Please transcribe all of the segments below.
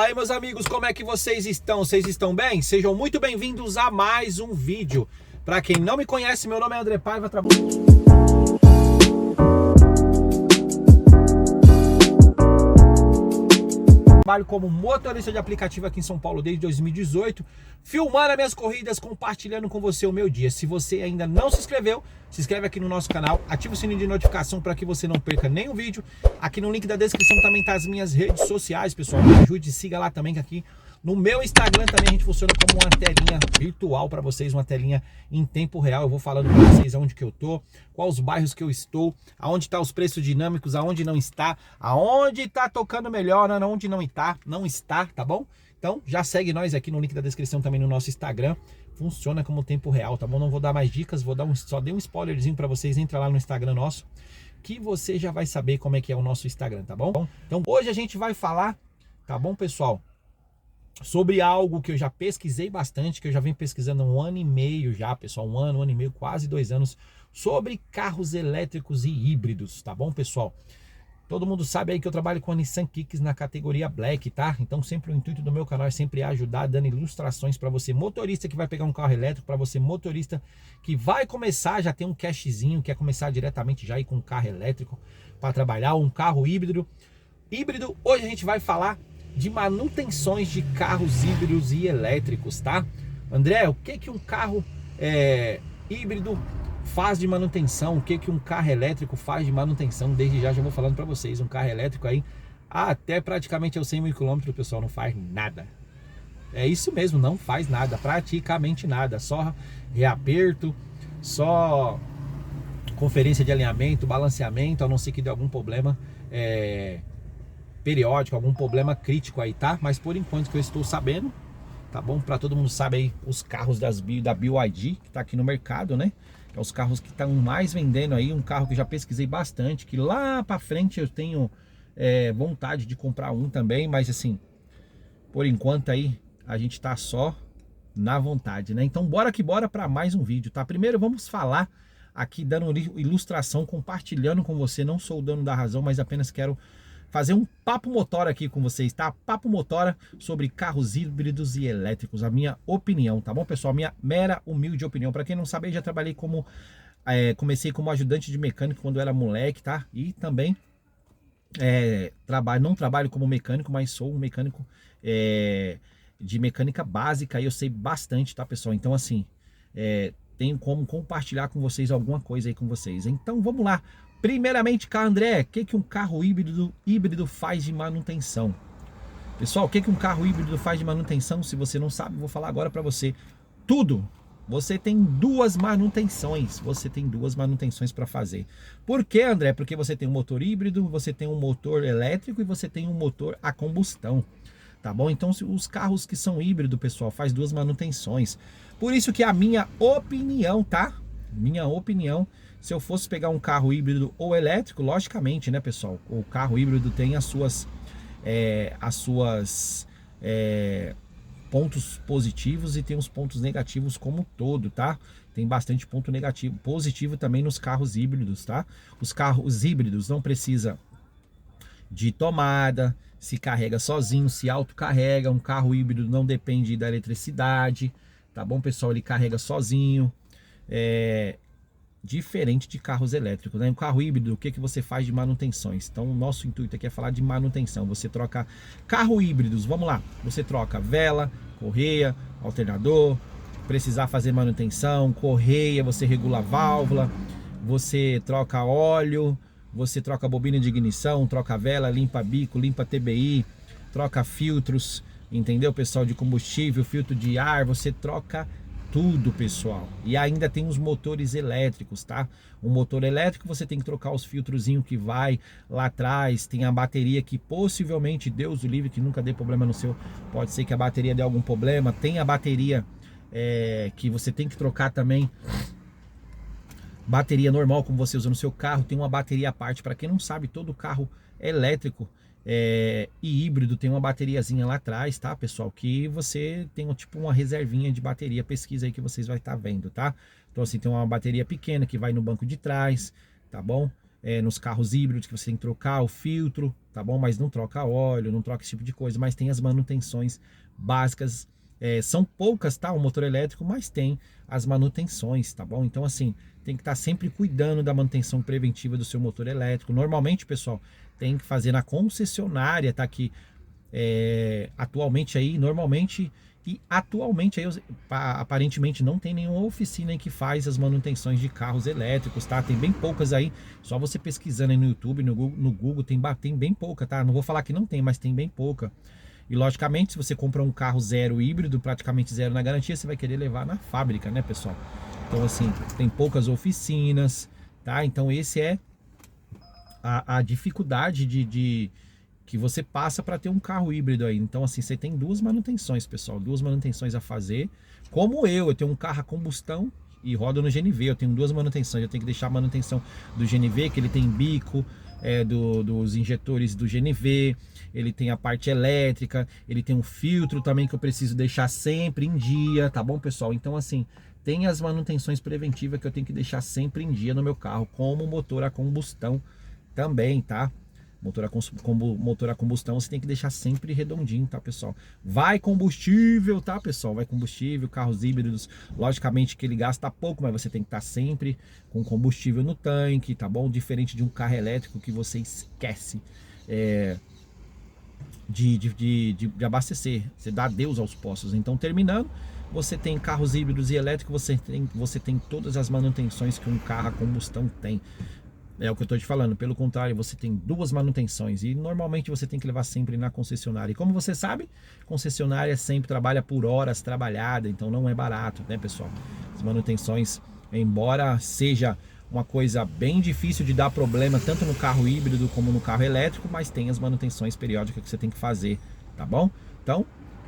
Fala aí, meus amigos, como é que vocês estão? Vocês estão bem? Sejam muito bem-vindos a mais um vídeo. Para quem não me conhece, meu nome é André Paiva, trabalho como motorista de aplicativo aqui em São Paulo desde 2018, filmando as minhas corridas, compartilhando com você o meu dia. Se você ainda não se inscreveu, se inscreve aqui no nosso canal, ativa o sininho de notificação para que você não perca nenhum vídeo. Aqui no link da descrição também tá as minhas redes sociais, pessoal. Me ajude, siga lá também, que aqui no meu Instagram também a gente funciona como uma telinha virtual para vocês, uma telinha em tempo real. Eu vou falando para vocês aonde que eu tô, quais os bairros que eu estou, aonde tá os preços dinâmicos, aonde não está, aonde tá tocando melhor, aonde não está, tá bom? Então já segue nós aqui no link da descrição também no nosso Instagram. Funciona como tempo real, tá bom? Não vou dar mais dicas, só dei um spoilerzinho para vocês. Entra lá no Instagram nosso, que você já vai saber como é que é o nosso Instagram, tá bom? Então hoje a gente vai falar, tá bom, pessoal, sobre algo que eu já pesquisei bastante, que eu já venho pesquisando há 1 ano e meio já, pessoal, 1 ano e meio, quase 2 anos, sobre carros elétricos e híbridos, tá bom, pessoal? Todo mundo sabe aí que eu trabalho com a Nissan Kicks na categoria Black, tá? Então sempre o intuito do meu canal é sempre ajudar, dando ilustrações para você motorista que vai pegar um carro elétrico, para você motorista que vai começar, já tem um cashzinho, quer começar diretamente já aí com um carro elétrico para trabalhar, um carro híbrido. Hoje a gente vai falar de manutenções de carros híbridos e elétricos, tá? André, o que um carro híbrido faz de manutenção? O que um carro elétrico faz de manutenção? Desde já vou falando para vocês, um carro elétrico aí até praticamente aos 100 mil quilômetros, o pessoal não faz nada. É isso mesmo, não faz nada, praticamente nada, só reaperto, só conferência de alinhamento, balanceamento, a não ser que dê algum problema periódico, algum problema crítico aí, tá? Mas por enquanto que eu estou sabendo, tá bom? Para todo mundo sabe aí, os carros da BYD, que tá aqui no mercado, né? É os carros que estão mais vendendo aí, um carro que eu já pesquisei bastante, que lá para frente eu tenho vontade de comprar um também, mas assim, por enquanto aí a gente tá só na vontade, né? Então bora que bora para mais um vídeo, tá? Primeiro vamos falar aqui, dando ilustração, compartilhando com você. Não sou o dono da razão, mas apenas quero fazer um papo motora aqui com vocês, tá? Papo motora sobre carros híbridos e elétricos, a minha opinião, tá bom, pessoal? Minha mera, humilde opinião. Para quem não sabe, eu já trabalhei como comecei como ajudante de mecânico quando eu era moleque, tá? E também não trabalho como mecânico, mas sou um mecânico de mecânica básica, e eu sei bastante, tá, pessoal? Então assim, tenho como compartilhar com vocês alguma coisa aí com vocês. Então vamos lá. Primeiramente, André, o que um carro híbrido faz de manutenção? Pessoal, o que um carro híbrido faz de manutenção? Se você não sabe, vou falar agora para você. Tudo. Você tem duas manutenções. Para fazer. Por que, André? Porque você tem um motor híbrido, você tem um motor elétrico e você tem um motor a combustão. Tá bom? Então, os carros que são híbridos, pessoal, faz duas manutenções. Por isso que a minha opinião, tá? Minha opinião, se eu fosse pegar um carro híbrido ou elétrico, logicamente, né, pessoal? O carro híbrido tem as suas pontos positivos e tem os pontos negativos como um todo, tá? Tem bastante ponto negativo, positivo também nos carros híbridos, tá? Os carros híbridos não precisa de tomada, se carrega sozinho, se autocarrega. Um carro híbrido não depende da eletricidade, tá bom, pessoal? Ele carrega sozinho. Diferente de carros elétricos, né? Um carro híbrido, o que você faz de manutenções? Então o nosso intuito aqui é falar de manutenção. Você troca carro híbridos, vamos lá, você troca vela, correia, alternador, precisar fazer manutenção, correia, você regula a válvula, você troca óleo, você troca bobina de ignição, troca vela, limpa bico, limpa TBI, troca filtros, entendeu, pessoal, de combustível, filtro de ar, você troca tudo, pessoal. E ainda tem os motores elétricos, tá? O motor elétrico você tem que trocar os filtrozinhos que vai lá atrás, tem a bateria que possivelmente, Deus o livre, que nunca dê problema no seu, pode ser que a bateria dê algum problema. Tem a bateria que você tem que trocar também, bateria normal como você usa no seu carro, tem uma bateria à parte. Para quem não sabe, todo carro elétrico e híbrido tem uma bateriazinha lá atrás, tá, pessoal? Que você tem tipo uma reservinha de bateria, pesquisa aí que vocês vai estar vendo, tá? Então assim, tem uma bateria pequena que vai no banco de trás, tá bom? nos carros híbridos que você tem que trocar o filtro, tá bom? Mas não troca óleo, não troca esse tipo de coisa, mas tem as manutenções básicas. São poucas, tá? O motor elétrico, mas tem as manutenções, tá bom? Então, assim, tem que estar sempre cuidando da manutenção preventiva do seu motor elétrico. Normalmente, pessoal, tem que fazer na concessionária, tá? Que atualmente aí, normalmente, e atualmente aí, aparentemente não tem nenhuma oficina que faz as manutenções de carros elétricos, tá? Tem bem poucas aí, só você pesquisando aí no YouTube, no Google tem bem pouca, tá? Não vou falar que não tem, mas tem bem pouca. E logicamente, se você comprar um carro zero híbrido, praticamente zero na garantia, você vai querer levar na fábrica, né, pessoal? Então, assim, tem poucas oficinas, tá? Então, esse é a dificuldade que você passa para ter um carro híbrido aí. Então, assim, você tem duas manutenções, pessoal, duas manutenções a fazer. Como eu tenho um carro a combustão e rodo no GNV, eu tenho duas manutenções. Eu tenho que deixar a manutenção do GNV, que ele tem bico, dos injetores do GNV, ele tem a parte elétrica, ele tem um filtro também que eu preciso deixar sempre em dia, tá bom, pessoal? Então, assim, tem as manutenções preventivas que eu tenho que deixar sempre em dia no meu carro, como o motor a combustão também, tá? Motor a combustão você tem que deixar sempre redondinho, tá, pessoal? Vai combustível, tá, pessoal? Vai combustível, carros híbridos, logicamente que ele gasta pouco, mas você tem que estar sempre com combustível no tanque, tá bom? Diferente de um carro elétrico que você esquece de abastecer, você dá adeus aos postos. Então, terminando, você tem carros híbridos e elétricos, você tem todas as manutenções que um carro a combustão tem. É o que eu estou te falando. Pelo contrário, você tem duas manutenções e normalmente você tem que levar sempre na concessionária. E como você sabe, concessionária sempre trabalha por horas trabalhadas, então não é barato, né, pessoal? As manutenções, embora seja uma coisa bem difícil de dar problema tanto no carro híbrido como no carro elétrico, mas tem as manutenções periódicas que você tem que fazer, tá bom? Então,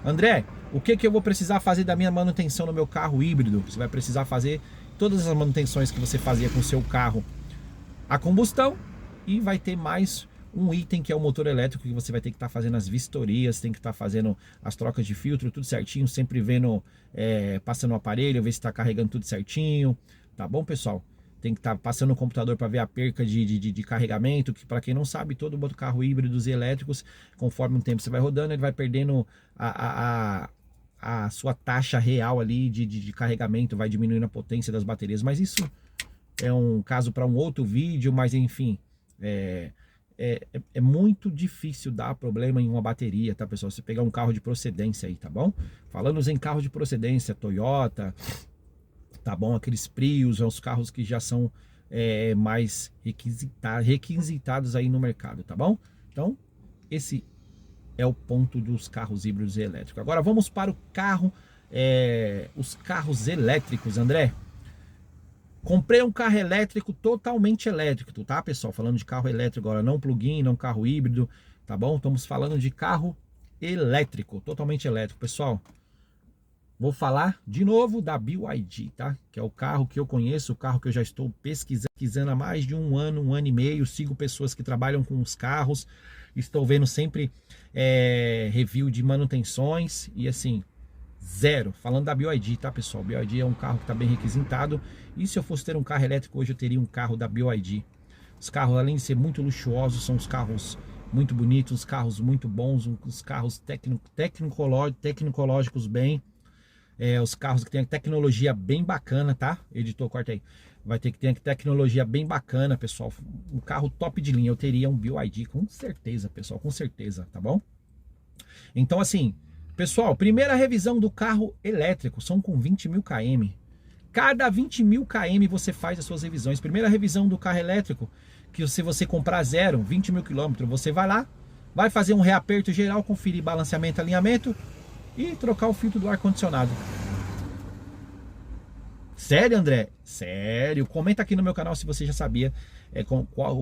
André, o que eu vou precisar fazer da minha manutenção no meu carro híbrido? Você vai precisar fazer todas as manutenções que você fazia com o seu carro a combustão e vai ter mais um item que é o motor elétrico que você vai ter que estar fazendo as vistorias, tem que estar fazendo as trocas de filtro, tudo certinho, sempre vendo, passando o aparelho, ver se está carregando tudo certinho, tá bom, pessoal? Tem que estar passando o computador para ver a perca de carregamento, que para quem não sabe, todo carro híbridos e elétricos, conforme o tempo você vai rodando, ele vai perdendo a sua taxa real ali de carregamento, vai diminuindo a potência das baterias, mas isso é um caso para um outro vídeo, mas enfim, é muito difícil dar problema em uma bateria, tá, pessoal? Você pegar um carro de procedência aí, tá bom? Falando em carro de procedência, Toyota, tá bom? Aqueles Prius, são os carros que já são mais requisitados aí no mercado, tá bom? Então, esse é o ponto dos carros híbridos e elétricos. Agora vamos para o carro, os carros elétricos, André. Comprei um carro elétrico, totalmente elétrico, tá, pessoal? Falando de carro elétrico agora, não plug-in, não carro híbrido, tá bom? Estamos falando de carro elétrico, totalmente elétrico. Pessoal, vou falar de novo da BYD, tá? Que é o carro que eu conheço, o carro que eu já estou pesquisando há mais de um ano e meio. Sigo pessoas que trabalham com os carros, estou vendo sempre review de manutenções e assim... Zero, falando da BYD, tá, pessoal? BYD é um carro que está bem requisitado. E se eu fosse ter um carro elétrico hoje, eu teria um carro da BYD. Os carros, além de ser muito luxuosos, são os carros muito bonitos, os carros muito bons, os carros tecnológicos bem. Os carros que tem tecnologia bem bacana, tá? Editor, corta aí. Vai ter que ter tecnologia bem bacana, pessoal. Um carro top de linha. Eu teria um BYD, com certeza, pessoal, com certeza, tá bom? Então, assim... Pessoal, primeira revisão do carro elétrico, são com 20 mil km. Cada 20 mil km você faz as suas revisões. Primeira revisão do carro elétrico, que se você comprar zero, 20 mil quilômetros, você vai lá, vai fazer um reaperto geral, conferir balanceamento, alinhamento e trocar o filtro do ar-condicionado. Sério, André? Sério? Comenta aqui no meu canal se você já sabia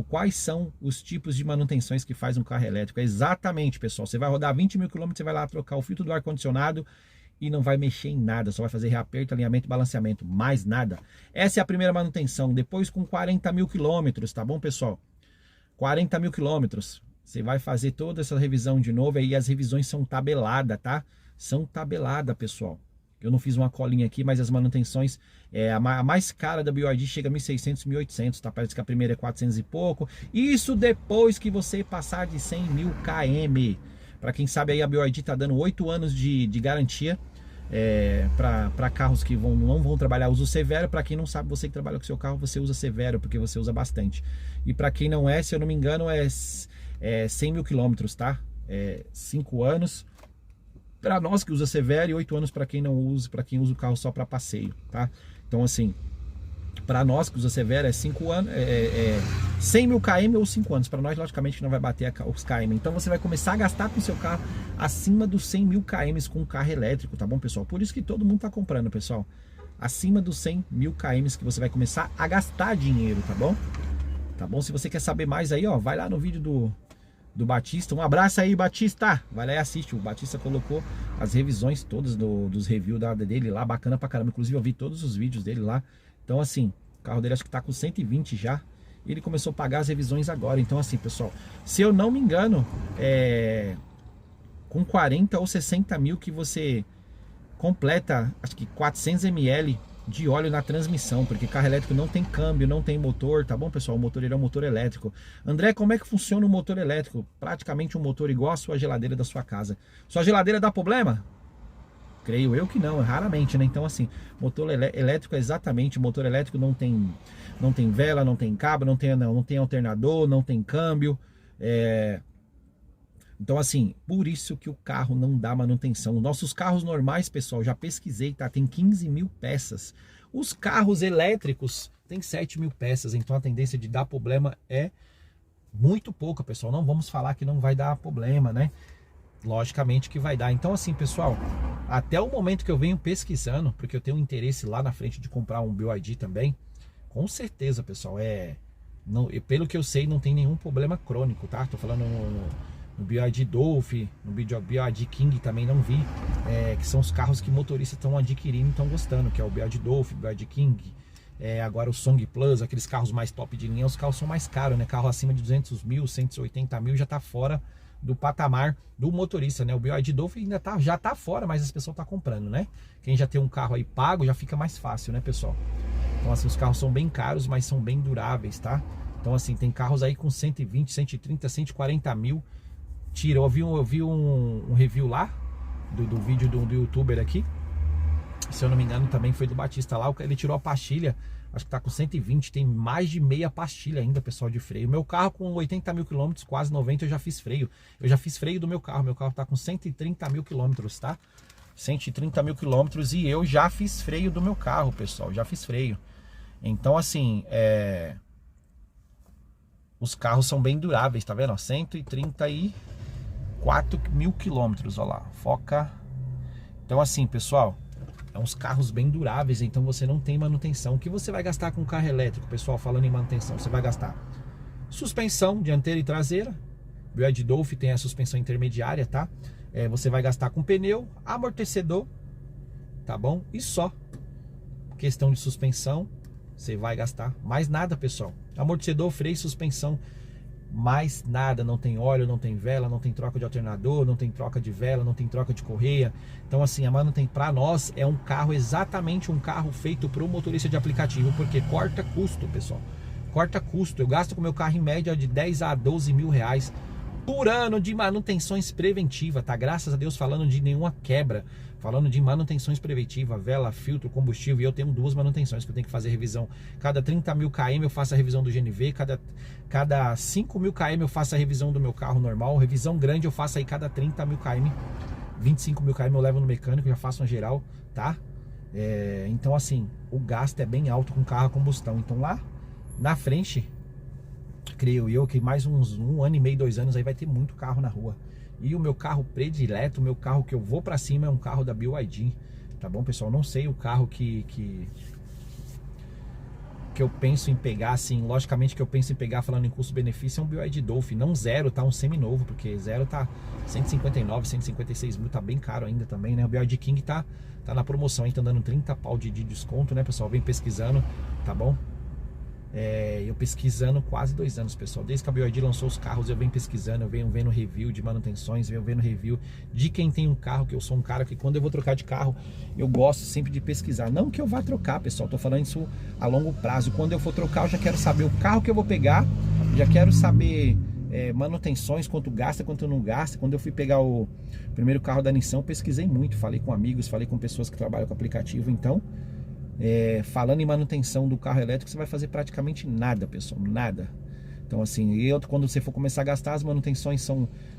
quais são os tipos de manutenções que faz um carro elétrico. Exatamente, pessoal. Você vai rodar 20 mil quilômetros, você vai lá trocar o filtro do ar-condicionado e não vai mexer em nada. Só vai fazer reaperto, alinhamento e balanceamento. Mais nada. Essa é a primeira manutenção. Depois com 40 mil quilômetros, tá bom, pessoal? 40 mil quilômetros. Você vai fazer toda essa revisão de novo. Aí as revisões são tabeladas, tá? São tabeladas, pessoal. Eu não fiz uma colinha aqui, mas as manutenções, a mais cara da BYD chega a 1.600, 1.800, tá? Parece que a primeira é 400 e pouco. Isso depois que você passar de 100 mil km. Para quem sabe aí, a BYD tá dando 8 anos de garantia para carros que não vão trabalhar uso severo. Para quem não sabe, você que trabalha com seu carro, você usa severo, porque você usa bastante. E para quem não é, se eu não me engano, é 100 mil quilômetros, tá? 5 anos para nós que usa severo e 8 anos para quem não usa, para quem usa o carro só para passeio, tá? Então assim, para nós que usa severo é 5 anos, 100 mil km ou 5 anos. Para nós, logicamente, que não vai bater os km. Então você vai começar a gastar com seu carro acima dos 100 mil km com um carro elétrico, tá bom, pessoal? Por isso que todo mundo tá comprando, pessoal. Acima dos 100 mil km que você vai começar a gastar dinheiro, tá bom? Tá bom? Se você quer saber mais aí, ó, vai lá no vídeo do Batista. Um abraço aí, Batista. Vai lá e assiste. O Batista colocou as revisões todas dos reviews dele lá, bacana pra caramba. Inclusive eu vi todos os vídeos dele lá. Então assim, o carro dele acho que tá com 120 já. E ele começou a pagar as revisões agora. Então assim, pessoal, se eu não me engano, com 40 ou 60 mil que você completa, acho que 400 ml de óleo na transmissão, porque carro elétrico não tem câmbio, não tem motor, tá bom, pessoal? O motor ele é um motor elétrico. André, como é que funciona o motor elétrico? Praticamente um motor igual a sua geladeira da sua casa. Sua geladeira dá problema? Creio eu que não, raramente, né? Então assim, motor elétrico é exatamente, motor elétrico não tem vela, não tem cabo, não tem alternador, não tem câmbio, Então assim, por isso que o carro não dá manutenção. Nossos carros normais, pessoal, já pesquisei, tá? Tem 15 mil peças. Os carros elétricos tem 7 mil peças, então a tendência de dar problema é muito pouca, pessoal. Não vamos falar que não vai dar problema, né? Logicamente que vai dar. Então assim, pessoal, até o momento que eu venho pesquisando, porque eu tenho um interesse lá na frente de comprar um BYD também, com certeza, pessoal, pelo que eu sei, não tem nenhum problema crônico, tá? Tô falando no BYD Dolphin, no BYD King também não vi, que são os carros que motoristas estão adquirindo e estão gostando, que é o BYD Dolphin, BYD King, agora o Song Plus, aqueles carros mais top de linha. Os carros são mais caros, né? Carro acima de 200 mil, 180 mil já tá fora do patamar do motorista, né? O BYD Dolphin ainda já tá fora, mas as pessoas estão comprando, né? Quem já tem um carro aí pago, já fica mais fácil, né, pessoal? Então assim, os carros são bem caros, mas são bem duráveis, tá? Então assim, tem carros aí com 120, 130, 140 mil. Eu vi um review lá do vídeo do youtuber aqui, se eu não me engano também foi do Batista lá. Ele tirou a pastilha, acho que tá com 120, tem mais de meia pastilha ainda, pessoal, de freio. Meu carro com 80 mil quilômetros, quase 90, eu já fiz freio. Eu já fiz freio do meu carro tá com 130 mil quilômetros, tá? 130 mil quilômetros e eu já fiz freio do meu carro, pessoal, já fiz freio. Então assim, os carros são bem duráveis, tá vendo? 134 mil quilômetros, ó lá, foca. Então assim, pessoal, uns carros bem duráveis, então você não tem manutenção. O que você vai gastar com um carro elétrico, pessoal, falando em manutenção? Você vai gastar suspensão dianteira e traseira. O BYD Dolphin tem a suspensão intermediária, tá? Você vai gastar com pneu, amortecedor, tá bom? E só. Questão de suspensão, você vai gastar mais nada, pessoal. Amortecedor, freio, suspensão, mais nada. Não tem óleo, não tem vela, não tem troca de alternador, não tem troca de vela, não tem troca de correia. Então assim, a manutenção para nós é um carro, exatamente um carro feito para o motorista de aplicativo, porque corta custo, pessoal. Corta custo. Eu gasto com meu carro em média de 10 a 12 mil reais por ano de manutenções preventivas, tá? Graças a Deus, falando de nenhuma quebra, falando de manutenções preventivas, vela, filtro, combustível. E eu tenho 2 manutenções que eu tenho que fazer revisão. Cada 30 mil km eu faço a revisão do GNV, cada 5 mil km eu faço a revisão do meu carro normal. Revisão grande eu faço aí cada 30 mil km, 25 mil km eu levo no mecânico, já faço uma geral, tá? Então assim, o gasto é bem alto com carro a combustão. Então lá na frente, creio eu que mais uns 1 ano e meio, 2 anos aí vai ter muito carro na rua. E o meu carro predileto, o meu carro que eu vou pra cima é um carro da BYD, tá bom, pessoal? Não sei o carro que eu penso em pegar, assim, logicamente que eu penso em pegar, falando em custo-benefício, é um BYD Dolphin, não zero, tá? Um seminovo, porque zero tá 159, 156 mil, tá bem caro ainda também, né? O BYD King tá na promoção aí, tá dando 30 pau de desconto, né, pessoal? Vem pesquisando, tá bom? Eu pesquisando quase 2 anos, pessoal. Desde que a BYD lançou os carros, eu venho pesquisando, eu venho vendo review de manutenções, eu venho vendo review de quem tem um carro, que eu sou um cara que quando eu vou trocar de carro, eu gosto sempre de pesquisar. Não que eu vá trocar, pessoal, tô falando isso a longo prazo. Quando eu for trocar, eu já quero saber o carro que eu vou pegar, já quero saber manutenções, quanto gasta, quanto não gasta. Quando eu fui pegar o primeiro carro da Nissan, eu pesquisei muito, falei com amigos, falei com pessoas que trabalham com aplicativo, então... falando em manutenção do carro elétrico, você vai fazer praticamente nada, pessoal, nada. Então assim, quando você for começar a gastar, as manutenções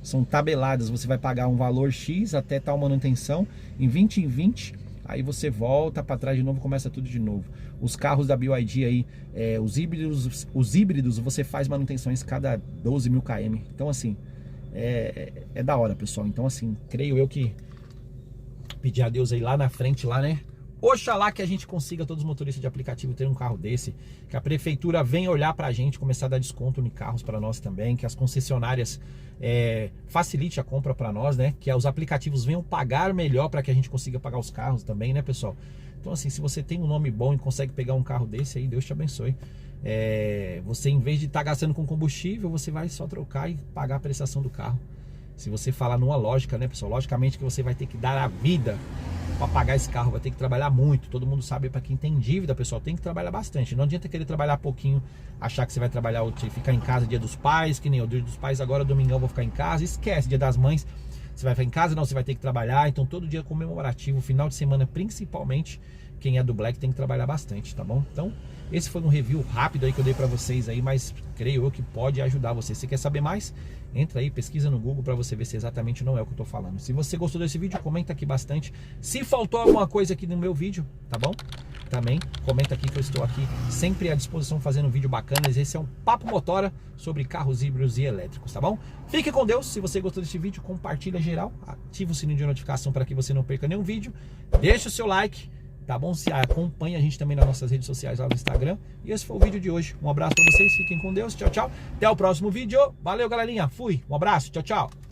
são tabeladas. Você vai pagar um valor X até tal manutenção, em 20, aí você volta para trás de novo, começa tudo de novo. Os carros da BYD aí, os híbridos, você faz manutenções cada 12 mil km. Então assim, é da hora, pessoal. Então assim, creio eu que pedir a Deus aí lá na frente, lá, né? Oxalá que a gente consiga, todos os motoristas de aplicativo, ter um carro desse, que a prefeitura venha olhar pra gente, começar a dar desconto em carros para nós também, que as concessionárias facilite a compra para nós, né? Que os aplicativos venham pagar melhor para que a gente consiga pagar os carros também, né, pessoal? Então assim, se você tem um nome bom e consegue pegar um carro desse aí, Deus te abençoe. Você, em vez de estar gastando com combustível, você vai só trocar e pagar a prestação do carro. Se você falar numa lógica, né, pessoal? Logicamente que você vai ter que dar a vida para pagar esse carro, vai ter que trabalhar muito. Todo mundo sabe, para quem tem dívida, pessoal, tem que trabalhar bastante. Não adianta querer trabalhar pouquinho, achar que você vai trabalhar, ficar em casa dia dos pais, que nem o dia dos pais, agora domingão vou ficar em casa. Esquece, dia das mães, você vai ficar em casa? Não, você vai ter que trabalhar. Então todo dia comemorativo, final de semana principalmente, quem é do Black tem que trabalhar bastante, tá bom? Então esse foi um review rápido aí que eu dei pra vocês aí, mas creio eu que pode ajudar você. Se quer saber mais, entra aí, pesquisa no Google pra você ver se exatamente não é o que eu tô falando. Se você gostou desse vídeo, comenta aqui bastante. Se faltou alguma coisa aqui no meu vídeo, tá bom? Também comenta aqui que eu estou aqui sempre à disposição fazendo vídeo bacanas. Esse é um Papo Motora sobre carros híbridos e elétricos, tá bom? Fique com Deus. Se você gostou desse vídeo, compartilha geral, ativa o sininho de notificação para que você não perca nenhum vídeo. Deixa o seu like, tá bom? Se acompanha a gente também nas nossas redes sociais lá no Instagram. E esse foi o vídeo de hoje. Um abraço pra vocês, fiquem com Deus, tchau, tchau. Até o próximo vídeo. Valeu, galerinha. Fui, um abraço, tchau, tchau.